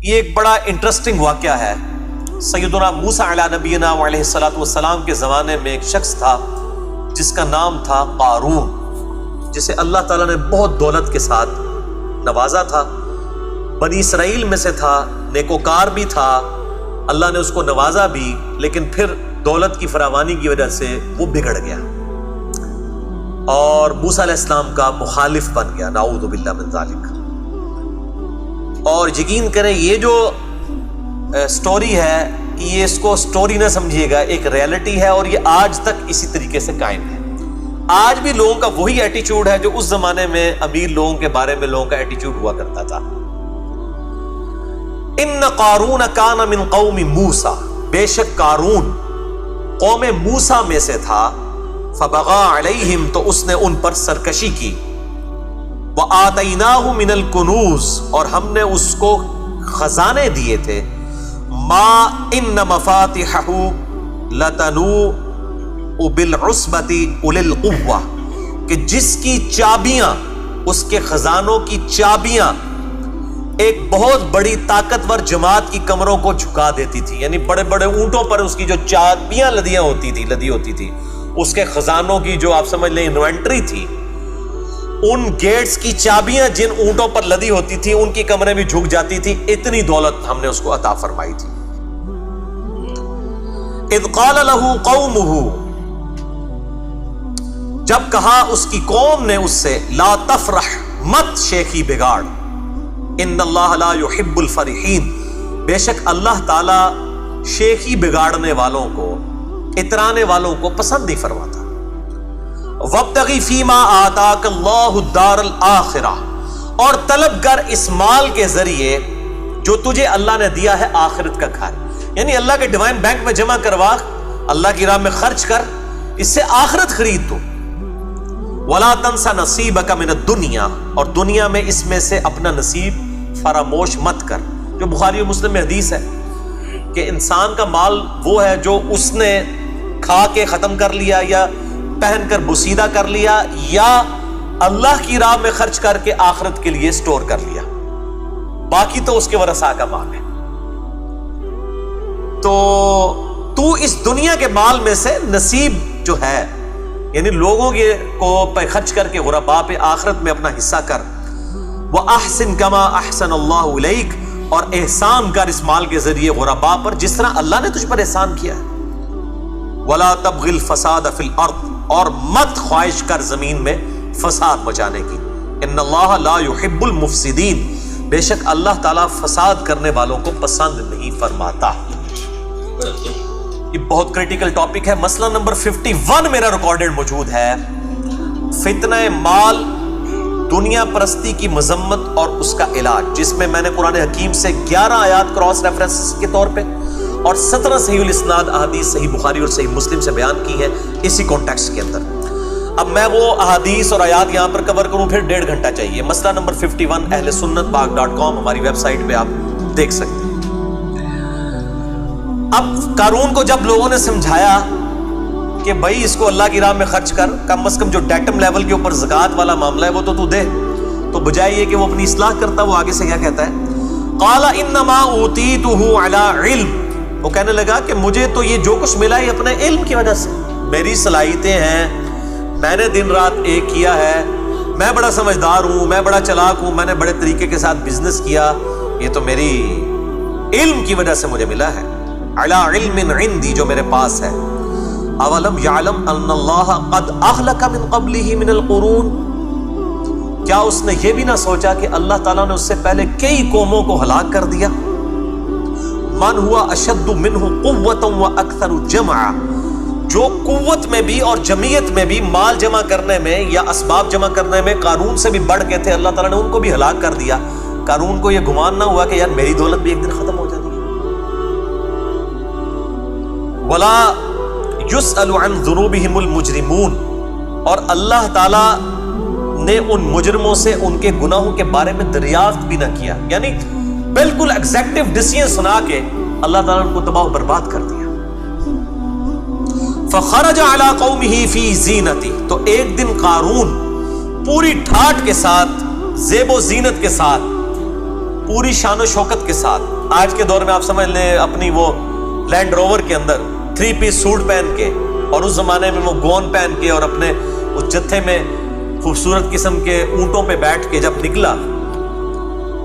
یہ ایک بڑا انٹرسٹنگ واقعہ ہے. سیدنا موسیٰ علیہ نبینا علیہ الصلوۃ والسلام کے زمانے میں ایک شخص تھا جس کا نام تھا قارون، جسے اللہ تعالیٰ نے بہت دولت کے ساتھ نوازا تھا. بنی اسرائیل میں سے تھا، نیکوکار بھی تھا، اللہ نے اس کو نوازا بھی، لیکن پھر دولت کی فراوانی کی وجہ سے وہ بگڑ گیا اور موسیٰ علیہ السلام کا مخالف بن گیا، نعوذ باللہ من ذالک. اور یقین کریں یہ جو سٹوری ہے، یہ اس کو سٹوری نہ سمجھیے گا، ایک ریالٹی ہے اور یہ آج تک اسی طریقے سے قائم ہے. آج بھی لوگوں کا وہی ایٹیچیوڈ ہے جو اس زمانے میں امیر لوگوں کے بارے میں لوگوں کا ایٹیچیوڈ ہوا کرتا تھا. ان قارون کان من قوم موسیٰ، بے شک قارون قوم موسیٰ میں سے تھا. فبغى علیہم، تو اس نے ان پر سرکشی کی. وآتیناہ من الکنوز، اور ہم نے اس کو خزانے دیے تھے. ما ان مفاتحہ لتنوء بالعصبۃ اولي القوہ، کہ جس کی چابیاں، اس کے خزانوں کی چابیاں ایک بہت بڑی طاقتور جماعت کی کمروں کو جھکا دیتی تھی. یعنی بڑے بڑے اونٹوں پر اس کی جو چابیاں لدی ہوتی تھی، اس کے خزانوں کی جو آپ سمجھ لیں انوینٹری تھی، ان گیٹس کی چابیاں جن اونٹوں پر لدی ہوتی تھی ان کی کمریں بھی جھک جاتی تھی. اتنی دولت ہم نے اس کو عطا فرمائی تھی. اذ قال له قومه، جب کہا اس کی قوم نے اس سے، لا تفرح، مت شیخی بگاڑ، ان اللہ لا يحب الفرحین، بے شک اللہ تعالی شیخی بگاڑنے والوں کو، اترانے والوں کو پسند نہیں فرماتا. وابتغی فیما آتاک اللہ الدار الآخرہ، اور طلب کر اس مال کے ذریعے جو تجھے اللہ نے دیا ہے آخرت کا گھر. یعنی اللہ کے ڈیوائن بینک میں جمع کروا، اللہ کی راہ میں خرچ کر، اس سے آخرت خرید دو. ولا تنسى نصیبک من الدنیا، اور دنیا میں اس میں سے اپنا نصیب فراموش مت کر. جو بخاری و مسلم میں حدیث ہے کہ انسان کا مال وہ ہے جو اس نے کھا کے ختم کر لیا، یا پہن کر بوسیدہ کر لیا، یا اللہ کی راہ میں خرچ کر کے آخرت کے لیے سٹور کر لیا. باقی تو اس کے ورثاء کا مال ہے. تو اس دنیا کے مال میں سے نصیب جو ہے، یعنی لوگوں کو پہ خرچ کر کے غرباء پہ آخرت میں اپنا حصہ کر. وَأَحْسِن كَمَا أَحْسَنَ اللَّهُ إِلَيْكَ، اور احسان کر اس مال کے ذریعے غرباء پر جس طرح اللہ نے تجھ پر احسان کیا ہے. وَلَا تَبْغِ الْفَسَادَ فِي الْأَرْضِ، اور مت خواہش کر زمین میں فساد مچانے کی. ان اللہ لا يحب المفسدین، بے شک اللہ تعالیٰ فساد کرنے والوں کو پسند نہیں فرماتا. یہ بہت کریٹیکل ٹاپک ہے. مسئلہ نمبر 51 میرا ریکارڈڈ موجود ہے، فتنہ مال، دنیا پرستی کی مذمت اور اس کا علاج، جس میں میں نے قرآن حکیم سے 11 آیات کراس ریفرنس کے طور پہ اور 17 صحیح الاسناد احادیث صحیح بخاری اور صحیح مسلم سے بیان کی ہے اسی کانٹیکسٹ کے اندر. اب میں وہ احادیث اور آیات یہاں پر کور کروں پھر 1.5 گھنٹہ چاہیے. مسئلہ نمبر 51 اہل سنت پاک.com ہماری ویب سائٹ پہ آپ دیکھ سکتے ہیں. اب قارون کو جب لوگوں نے سمجھایا کہ بھائی اس کو اللہ کی راہ میں خرچ کر، کم از کم جو ڈیٹم لیول کے اوپر زکوٰۃ والا معاملہ ہے وہ تو دے، تو بجائے یہ کہ وہ اپنی اصلاح کرتا، وہ آگے سے کیا کہتا ہے، قال انما اوتیتہ علی علم، وہ کہنے لگا کہ مجھے تو یہ جو کچھ ملا ہے اپنے علم کی وجہ سے، میری صلاحیتیں ہیں، میں نے دن رات ایک کیا ہے، میں بڑا سمجھدار ہوں، میں بڑا چلاک ہوں، میں نے بڑے طریقے کے ساتھ بزنس کیا، یہ تو میری علم کی وجہ سے مجھے ملا ہے. علی علم عندی، جو میرے پاس ہے. اولم یعلم ان اللہ قد اہلک من قبلہ من القرون، کیا اس نے یہ بھی نہ سوچا کہ اللہ تعالیٰ نے اس سے پہلے کئی قوموں کو ہلاک کر دیا. من ہوا اشد منہ قوتا واکثر جمعا، جو قوت میں بھی اور جمعیت میں بھی، مال جمع کرنے میں یا اسباب جمع کرنے میں قارون سے بھی بڑھ کے تھے، اللہ تعالیٰ نے ان کو بھی ہلاک کر دیا. قارون کو یہ گمان نہ ہوا کہ یار میری دولت بھی ایک دن ختم ہو جاتی ہے. ولا یسأل عن ذنوبہم المجرمون، اور اللہ تعالیٰ نے ان مجرموں سے ان کے گناہوں کے بارے میں دریافت بھی نہ کیا، یعنی بالکل ایگزیکٹو ڈیسیژن سنا کے اللہ تعالیٰ نے ان کو تباہ و برباد کر دیا. فخرج علی قومہ فی زینتی، تو ایک دن قارون پوری ٹھاٹ کے ساتھ، زیب و زینت کے ساتھ پوری شان و شوکت کے ساتھ. آج کے دور میں آپ سمجھ لیں اپنی وہ لینڈ روور کے اندر 3 پیس سوٹ پہن کے, اور اس زمانے میں وہ گون پہن کے, اور اپنے اس جتھے میں خوبصورت قسم کے اونٹوں پہ بیٹھ کے جب نکلا,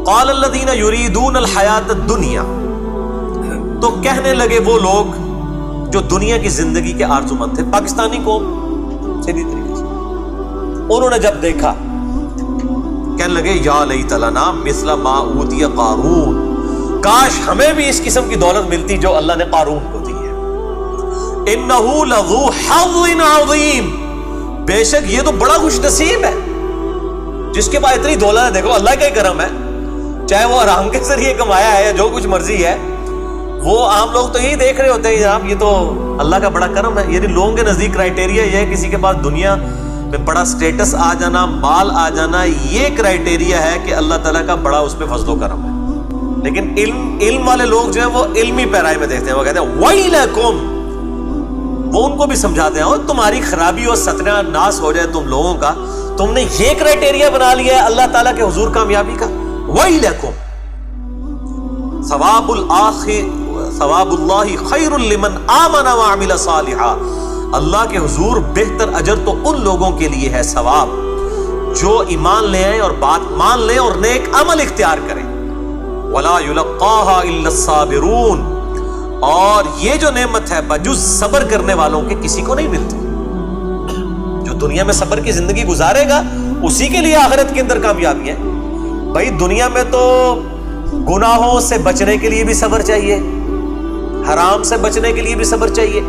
قال الذین یریدون الحیات الدنیا, تو کہنے لگے وہ لوگ جو دنیا کی زندگی کے آرزومند تھے, پاکستانی قوم سیدھی طریقے سے, انہوں نے جب دیکھا کہنے لگے یا لیت لنا مثل ما اوتی قارون, کاش ہمیں بھی اس قسم کی دولت ملتی جو اللہ نے قارون کو دی ہے. انہ لذو حظ عظیم, بے شک یہ تو بڑا خوش نصیب ہے جس کے پاس اتنی دولت ہے. دیکھو اللہ کا ہی کرم ہے, چاہے وہ حرام کے ذریعے کمایا ہے یا جو کچھ مرضی ہے, وہ عام لوگ تو یہی دیکھ رہے ہوتے ہیں جناب یہ تو اللہ کا بڑا کرم ہے. یعنی لوگوں کے نزدیک کرائٹیریا یہ ہے کسی کے پاس دنیا میں بڑا سٹیٹس آ جانا, مال آ جانا, یہ کرائٹیریا ہے کہ اللہ تعالیٰ کا بڑا اس پہ فضل و کرم ہے. لیکن علم والے لوگ جو ہیں وہ علمی پیرائی میں دیکھتے ہیں, وہ کہتے ہیں ویلکم, وہ ان کو بھی سمجھاتے ہیں اور تمہاری خرابی اور ستیہ ناس ہو جائے تم لوگوں کا, تم نے یہ کرائٹیریا بنا لیا ہے اللہ تعالیٰ کے حضور کامیابی کا. ویلکم ثواب اللہ خیر لمن آمن وعمل صالحا, اللہ کے حضور بہتر اجر تو ان لوگوں کے لیے ہے ثواب جو ایمان لے آئیں اور بات مان لیں اور نیک عمل اختیار کریں. ولا یلقاها الا الصابرون, اور یہ جو نعمت ہے بجز صبر کرنے والوں کے کسی کو نہیں ملتی. جو دنیا میں صبر کی زندگی گزارے گا اسی کے لیے آخرت کے اندر کامیابی ہے. بھائی دنیا میں تو گناہوں سے بچنے کے لیے بھی صبر چاہیے, حرام سے بچنے کے لیے بھی صبر چاہیے,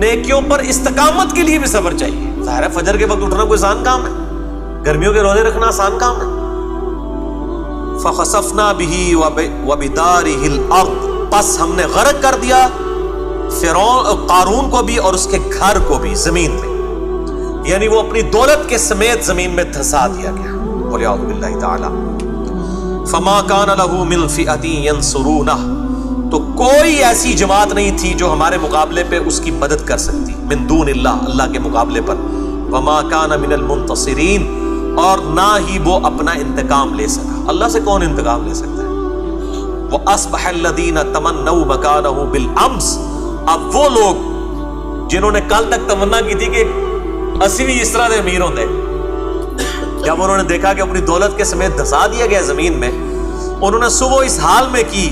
نیکیوں پر استقامت کے لیے بھی صبر چاہیے. ظاہر ہے فجر کے وقت اٹھنا کوئی آسان کام ہے, گرمیوں کے روزے رکھنا آسان کام ہے. فخسفنا به وبداره الارض, پس ہم نے غرق کر دیا فرعون قارون کو بھی اور اس کے گھر کو بھی زمین میں, یعنی وہ اپنی دولت کے سمیت زمین میں دھسا دیا گیا. بولے اعوذ باللہ تعالی. فما كان له من فئة ينصرونه, تو کوئی ایسی جماعت نہیں تھی جو ہمارے مقابلے پہ اس کی مدد کر سکتی, من دون اللہ, اللہ کے مقابلے پر. وما كان من المنتصرین, اور نہ ہی وہ اپنا انتقام لے سکا. اللہ سے کون انتقام لے سکتا ہے؟ وَأَصْبَحَ الَّذِينَ تَمَنَّوْا مَكَانَهُ بِالْأَمْسِ, اب وہ لوگ جنہوں نے کل تک تمنا کی تھی کہ اسی بھی اس طرح دے امیر ہوتے, جب انہوں نے دیکھا کہ اپنی دولت کے سمیت دھسا دیا گیا زمین میں, انہوں نے صبح اس حال میں کی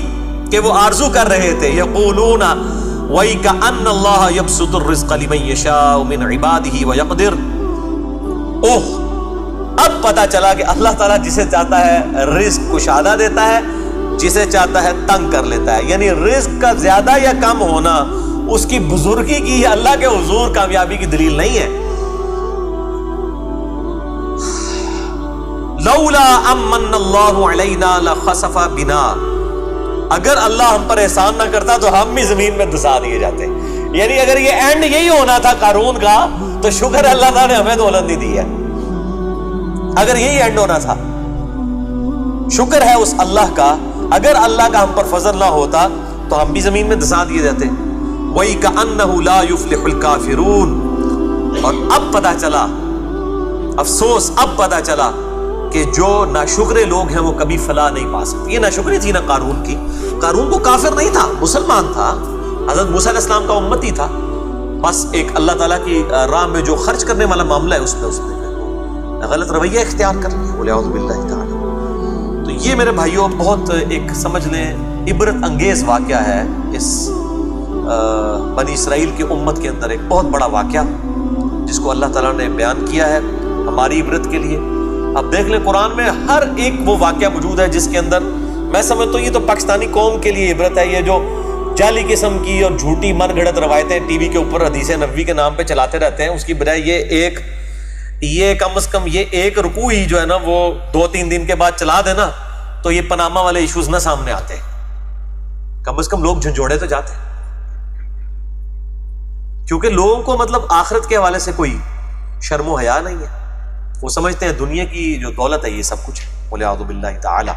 کہ وہ آرزو کر رہے تھے, یقولون وَيْكَأَنَّ اللَّهَ يَبْسُطُ الرِّزْقَ لِمَن يَشَاءُ مِنْ عِبَادِهِ وَيَقْدِرُ, اوہ اب پتا چلا کہ اللہ تعالیٰ جسے چاہتا ہے رزق کشادہ دیتا ہے, جسے چاہتا ہے تنگ کر لیتا ہے. یعنی رزق کا زیادہ یا کم ہونا اس کی بزرگی کی یا اللہ کے حضور کامیابی کی دلیل نہیں ہے. لولا امن اللہ علینا لخسف بنا, اگر اللہ ہم پر احسان نہ کرتا تو ہم بھی زمین میں دھسا دیے جاتے. یعنی اگر یہ اینڈ یہی ہونا تھا قارون کا تو شکر ہے اللہ تعالیٰ نے ہمیں دولت نہیں دی ہے. اگر یہی اینڈ ہونا تھا, شکر ہے اس اللہ کا, اگر اللہ کا ہم پر فضل نہ ہوتا تو ہم بھی زمین میں دھسا دیے جاتے. وَيْكَأَنَّهُ لَا يُفْلِحُ الْكَافِرُونَ, اور اب پتا چلا, افسوس اب پتا چلا کہ جو ناشکرے لوگ ہیں وہ کبھی فلاح نہیں پا سکتے. یہ ناشکری تھی نا قارون کی. قارون کو کافر نہیں تھا, مسلمان تھا, حضرت موسیٰ علیہ السلام کا امتی تھا, بس ایک اللہ تعالیٰ کی راہ میں جو خرچ کرنے والا معاملہ ہے اس میں غلط رویہ اختیار کر لیا. بولے اعوذ باللہ تعالی. تو یہ میرے بھائیوں بہت ایک سمجھ لیں عبرت انگیز واقعہ ہے اس بنی اسرائیل کی امت کے اندر, ایک بہت بڑا واقعہ جس کو اللہ تعالیٰ نے بیان کیا ہے ہماری عبرت کے لیے. اب دیکھ لیں قرآن میں ہر ایک وہ واقعہ موجود ہے جس کے اندر میں سمجھتا ہوں یہ تو پاکستانی قوم کے لیے عبرت ہے. یہ جو جعلی قسم کی اور جھوٹی من گھڑت روایتیں ٹی وی کے اوپر حدیث نبوی کے نام پہ چلاتے رہتے ہیں, اس کی بجائے یہ کم از کم یہ ایک رکوع ہی جو ہے نا وہ 2-3 دن کے بعد چلا دینا تو یہ پاناما والے ایشوز نہ سامنے آتے. کم از کم لوگ جھنجھوڑے تو جاتے, کیونکہ لوگوں کو مطلب آخرت کے حوالے سے کوئی شرم و حیا نہیں ہے. وہ سمجھتے ہیں دنیا کی جو دولت ہے یہ سب کچھ ہے. بولے اعوذ باللہ تعالی.